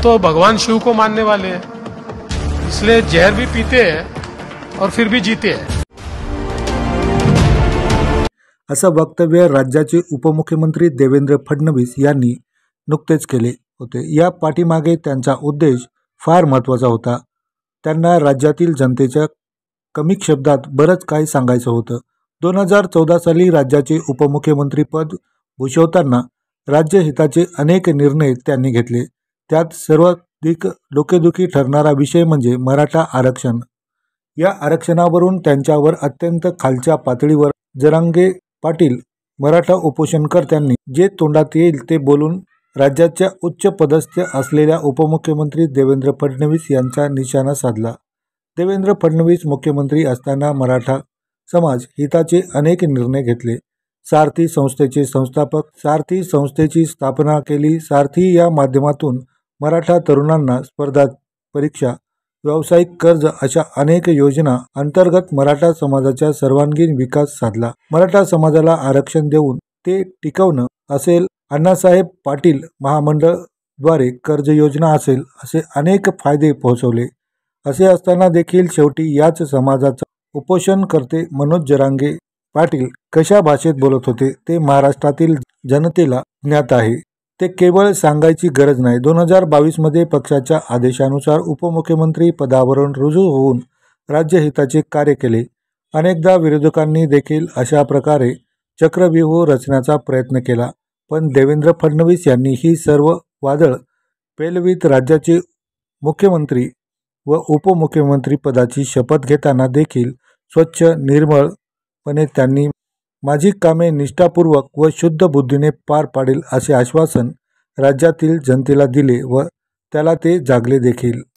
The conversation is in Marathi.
तो भगवान शिव को मानने वाले हैं, इसलिए जहर भी पीते हैं और फिर भी जीते हैं। असं वक्तव्य राज्याचे उपमुख्यमंत्री देवेंद्र फडणवीस यांनी नुकतेच केले होते। या पाठीमागे त्यांचा उद्देश फार महत्त्वाचा होता। त्यांना राज्यातील जनतेच्या कमी शब्दात बरंच काही सांगायचं होतं। 2014 साली राज्याचे उपमुख्यमंत्री पद भूषवताना राज्यहिताचे अनेक निर्णय त्यांनी घेतले। त्यात सर्वाधिक डोकेदुखी ठरणारा विषय म्हणजे मराठा आरक्षण। या आरक्षणावरून त्यांच्यावर अत्यंत खालच्या पातळीवर जरांगे पाटील मराठा उपोषणकर्त्यांनी जे तोंडात येईल ते बोलून राज्याच्या उच्च पदस्थ असलेल्या उपमुख्यमंत्री देवेंद्र फडणवीस यांचा निशाणा साधला। देवेंद्र फडणवीस मुख्यमंत्री असताना मराठा समाज हिताचे अनेक निर्णय घेतले। सारथी संस्थेचे संस्थापक, सारथी संस्थेची स्थापना केली। सारथी या माध्यमातून मराठा तरुणांना स्पर्धा परीक्षा, व्यावसायिक कर्ज अशा अनेक योजना अंतर्गत मराठा समाजाचा सर्वांगीण विकास साधला। मराठा समाजाला आरक्षण देऊन ते टिकवणं असेल, अण्णासाहेब पाटील महामंडळद्वारे कर्ज योजना असेल, असे अनेक फायदे पोहोचवले। असे असताना देखील शेवटी याच समाजाचा उपोषणकर्ते मनोज जरांगे पाटील कशा भाषेत बोलत होते ते महाराष्ट्रातील जनतेला ज्ञात आहे। ते केवळ सांगायची गरज नाही। 2022 मध्ये पक्षाच्या आदेशानुसार उपमुख्यमंत्री पदावरून रुजू होऊन राज्यहिताचे कार्य केले। अनेकदा विरोधकांनी देखील अशा प्रकारे चक्रव्यूह रचण्याचा प्रयत्न केला, पण देवेंद्र फडणवीस यांनी ही सर्व वादळ पेलवीत राज्याचे मुख्यमंत्री व उपमुख्यमंत्री पदाची शपथ घेताना देखील स्वच्छ निर्मळपणे त्यांनी माझी कामे निष्ठापूर्वक व शुद्ध बुद्धीने पार पाडेल असे आश्वासन राज्यातील जनतेला दिले व त्याला ते जागले देखील।